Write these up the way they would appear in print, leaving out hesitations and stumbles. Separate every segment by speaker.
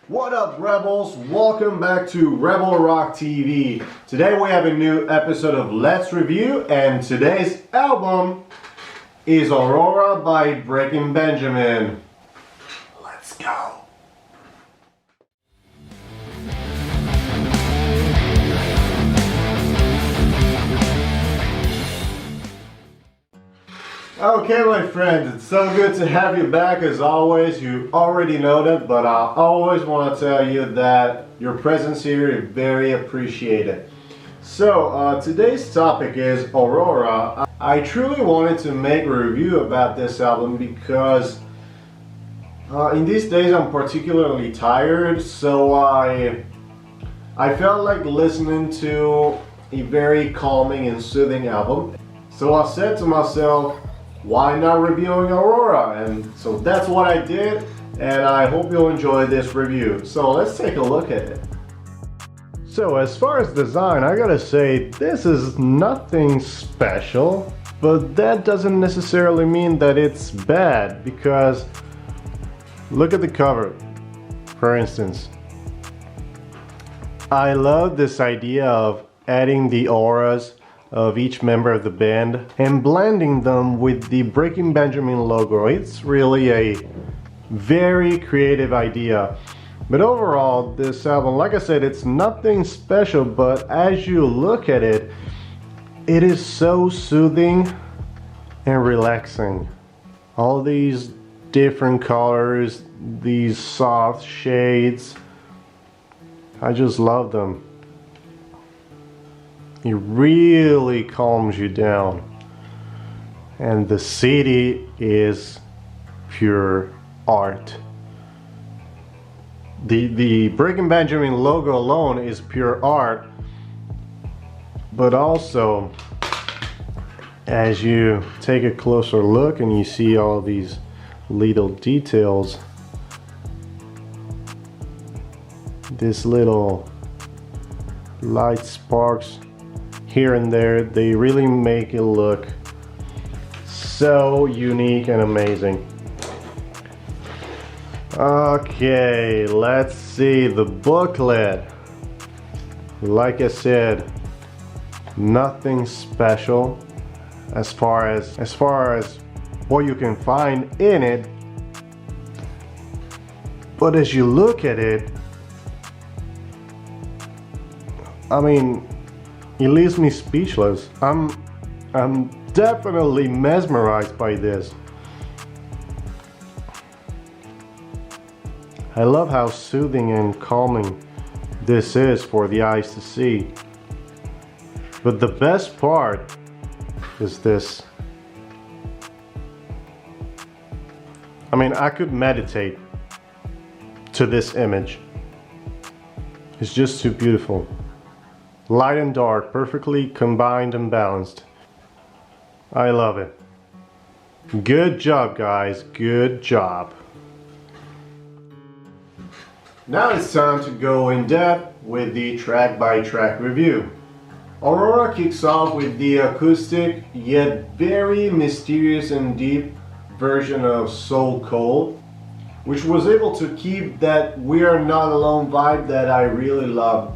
Speaker 1: What up, Rebels? Welcome back to Rebel Rock TV. Today we have a new episode of Let's Review, and today's album is Aurora by Breaking Benjamin. Let's go. Okay, my friends, it's so good to have you back as always. You already know that, but I always want to tell you that your presence here is very appreciated. So, today's topic is Aurora. I truly wanted to make a review about this album because in these days I'm particularly tired, so I felt like listening to a very calming and soothing album. So I said to myself, why not reviewing Aurora? And so that's what I did, and I hope you'll enjoy this review. So let's take a look at it. So as far as design, I gotta say this is nothing special, but that doesn't necessarily mean that it's bad, because look at the cover, for instance. I love this idea of adding the auras of each member of the band and blending them with the Breaking Benjamin logo. It's really a very creative idea. But overall, this album, like I said, it's nothing special, but as you look at it, it is so soothing and relaxing. All these different colors, these soft shades, I just love them. It really calms you down, and the CD is pure art. The Breaking Benjamin logo alone is pure art, but also as you take a closer look and you see all these little details, this little light sparks here and there, they really make it look so unique and amazing. Okay, let's see the booklet. Like I said, nothing special as far as what you can find in it, but as you look at it, I mean, it leaves me speechless. I'm definitely mesmerized by this. I love how soothing and calming this is for the eyes to see. But the best part is this. I mean, I could meditate to this image. It's just too beautiful. Light and dark, perfectly combined and balanced. I love it. Good job, guys. Good job. Now it's time to go in depth with the track-by-track review. Aurora kicks off with the acoustic yet very mysterious and deep version of So Cold, which was able to keep that We Are Not Alone vibe that I really love.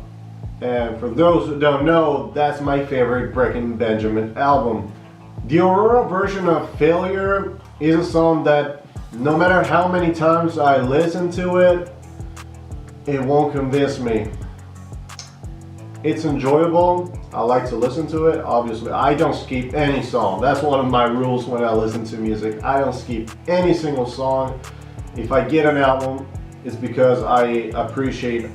Speaker 1: And for those who don't know, that's my favorite Breaking Benjamin album. The Aurora version of Failure is a song that no matter how many times I listen to it, it won't convince me. It's enjoyable. I like to listen to it. Obviously, I don't skip any song. That's one of my rules when I listen to music. I don't skip any single song. If I get an album, it's because I appreciate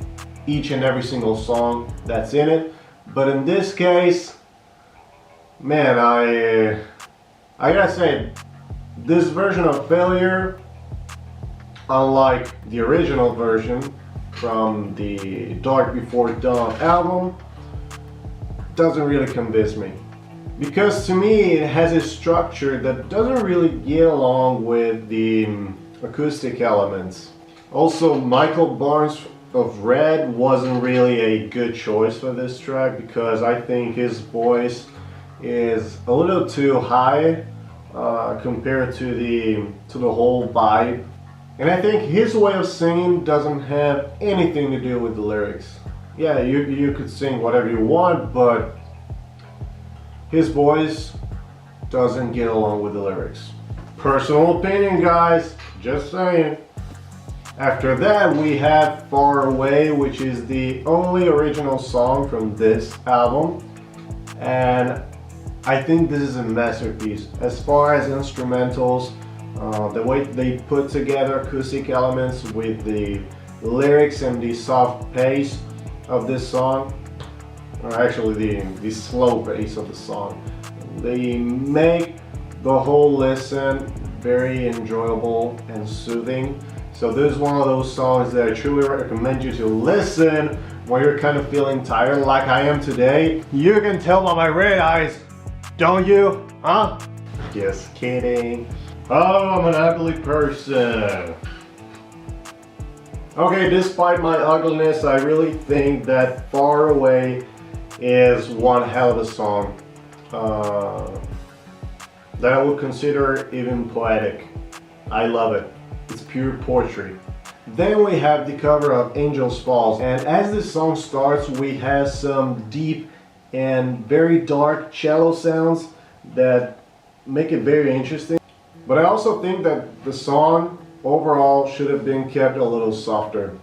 Speaker 1: each and every single song that's in it. But in this case, man, I gotta say, this version of Failure, unlike the original version from the Before Dawn album, doesn't really convince me. Because to me, it has a structure that doesn't really get along with the acoustic elements. Also, Michael Barnes of Red wasn't really a good choice for this track because I think his voice is a little too high compared to the whole vibe And I think his way of singing doesn't have anything to do with the lyrics. Yeah, you could sing whatever you want, but his voice doesn't get along with the lyrics. Personal opinion, guys, just saying. After that, we have Far Away, which is the only original song from this album. And I think this is a masterpiece. As far as instrumentals, the way they put together acoustic elements with the lyrics and the soft pace of this song, or actually the slow pace of the song, they make the whole listen very enjoyable and soothing. So this is one of those songs that I truly recommend you to listen when you're kind of feeling tired like I am today. You can tell by my red eyes, don't you? Huh? Just kidding. Oh, I'm an ugly person. Okay, despite my ugliness, I really think that Far Away is one hell of a song that I would consider even poetic. I love it. It's pure poetry. Then we have the cover of Angels Falls, and as this song starts, we have some deep and very dark cello sounds that make it very interesting. But I also think that the song overall should have been kept a little softer.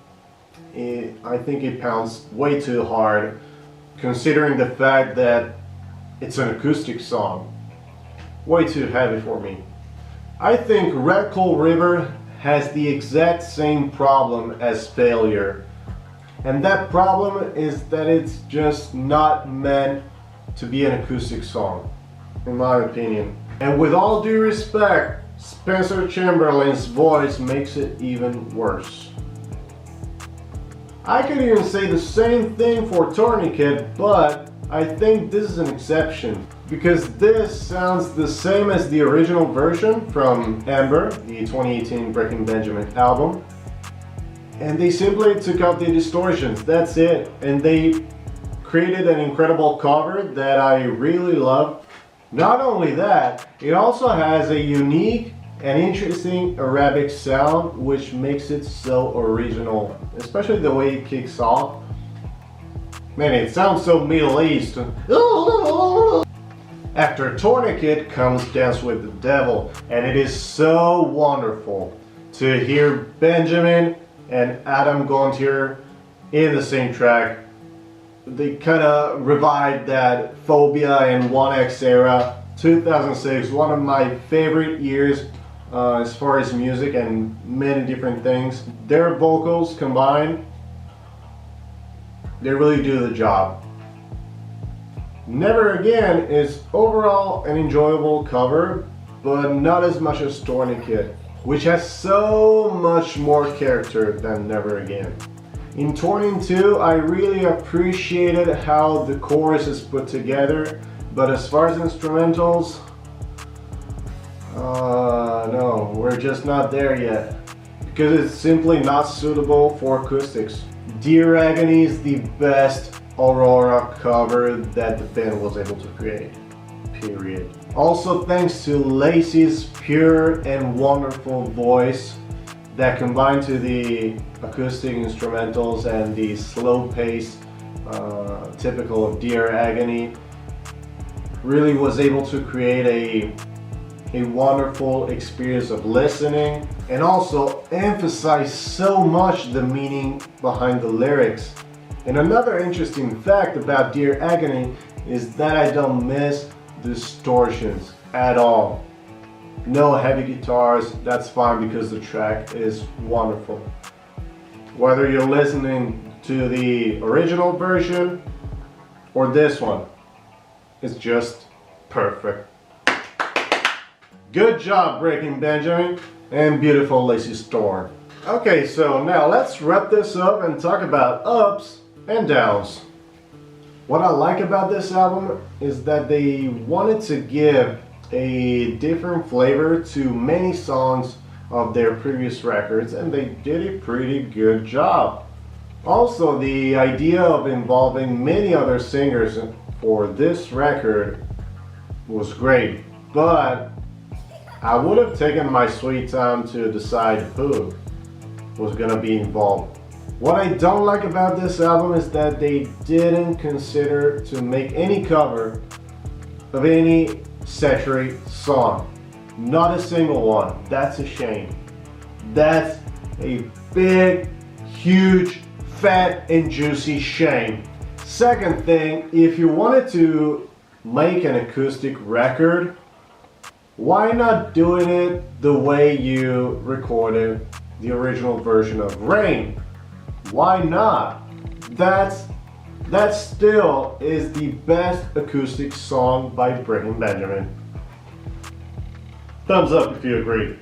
Speaker 1: I think it pounds way too hard, considering the fact that it's an acoustic song. Way too heavy for me. I think Red Cool River has the exact same problem as Failure. And that problem is that it's just not meant to be an acoustic song, in my opinion. And with all due respect, Spencer Chamberlain's voice makes it even worse. I could even say the same thing for Tourniquet, but I think this is an exception, because this sounds the same as the original version from Amber, the 2018 Breaking Benjamin album. And they simply took out the distortions, that's it. And they created an incredible cover that I really love. Not only that, it also has a unique and interesting Arabic sound, which makes it so original, especially the way it kicks off. Man, it sounds so Middle East. After Tourniquet comes Dance with the Devil, and it is so wonderful to hear Benjamin and Adam Gontier in the same track. They kind of revived that Phobia and 1X era. 2006, one of my favorite years as far as music and many different things. Their vocals combined, they really do the job. Never Again is overall an enjoyable cover, but not as much as Tourniquet, which has so much more character than Never Again. In Torn 2, I really appreciated how the chorus is put together, but as far as instrumentals, no, we're just not there yet, because it's simply not suitable for acoustics. Dear Agony is the best Aurora cover that the band was able to create, period. Also thanks to Lacey's pure and wonderful voice that combined to the acoustic instrumentals and the slow pace typical of Dear Agony, really was able to create a wonderful experience of listening, and also emphasize so much the meaning behind the lyrics. And another interesting fact about Dear Agony is that I don't miss distortions at all. No heavy guitars, that's fine because the track is wonderful. Whether you're listening to the original version or this one, it's just perfect. Good job, Breaking Benjamin, and beautiful Lacey Storm. Okay, so now let's wrap this up and talk about ups and downs. What I like about this album is that they wanted to give a different flavor to many songs of their previous records, and they did a pretty good job. Also, the idea of involving many other singers for this record was great, but I would have taken my sweet time to decide who. was gonna be involved. What I don't like about this album is that they didn't consider to make any cover of any Saturate song. Not a single one. That's a shame. That's a big, huge, fat and juicy shame. Second thing, if you wanted to make an acoustic record, why not doing it the way you recorded the original version of Rain? Why not? That still is the best acoustic song by Breaking Benjamin. Thumbs up if you agree.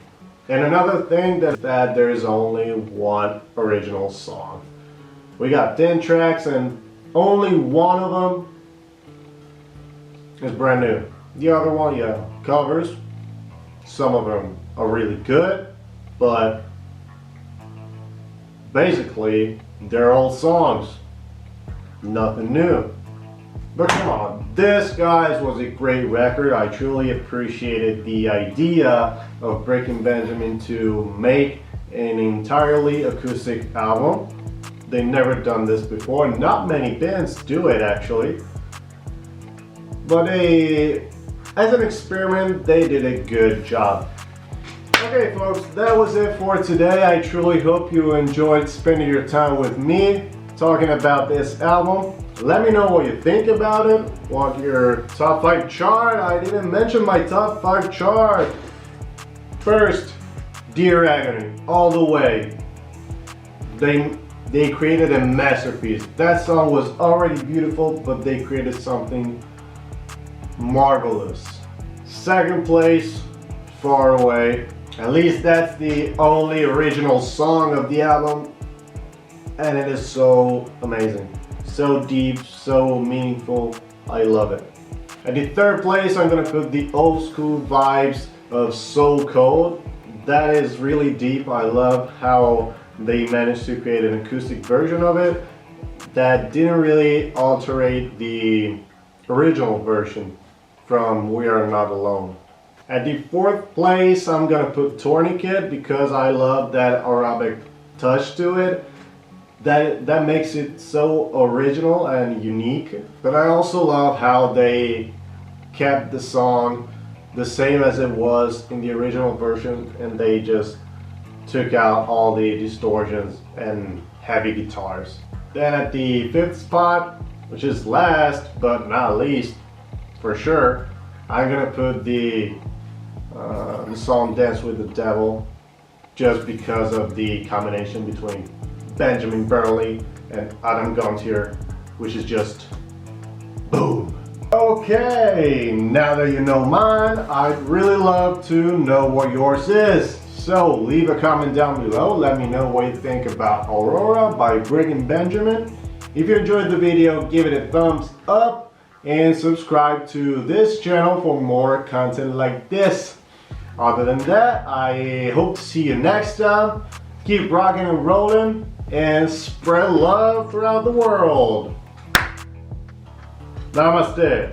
Speaker 1: And another thing that there is only one original song. We got 10 tracks and only one of them is brand new. The other one, yeah, covers. Some of them are really good, but basically they're old songs. Nothing new. But come on, this, guys, was a great record. I truly appreciated the idea of Breaking Benjamin to make an entirely acoustic album. They've never done this before. Not many bands do it, actually. But as an experiment, they did a good job. Okay, folks, that was it for today. I truly hope you enjoyed spending your time with me talking about this album. Let me know what you think about it. Want your top 5 chart? I didn't mention my top 5 chart. First, Dear Agony, all the way. They created a masterpiece. That song was already beautiful, but they created something marvelous. Second place, Far Away. At least that's the only original song of the album, and it is so amazing. So deep, so meaningful. I love it. At the third place, I'm gonna put the old school vibes of So Cold. That is really deep. I love how they managed to create an acoustic version of it that didn't really alter the original version from We Are Not Alone. At the fourth place, I'm gonna put Tourniquet because I love that Arabic touch to it. That makes it so original and unique. But I also love how they kept the song the same as it was in the original version, and they just took out all the distortions and heavy guitars. Then at the fifth spot, which is last but not least for sure, I'm gonna put the song Dance with the Devil, just because of the combination between Benjamin Burnley and Adam Gontier, which is just boom. Okay, now that you know mine, I'd really love to know what yours is. So leave a comment down below, let me know what you think about Aurora by Breaking Benjamin. If you enjoyed the video, give it a thumbs up and subscribe to this channel for more content like this. Other than that, I hope to see you next time. Keep rocking and rolling and spread love throughout the world. Namaste.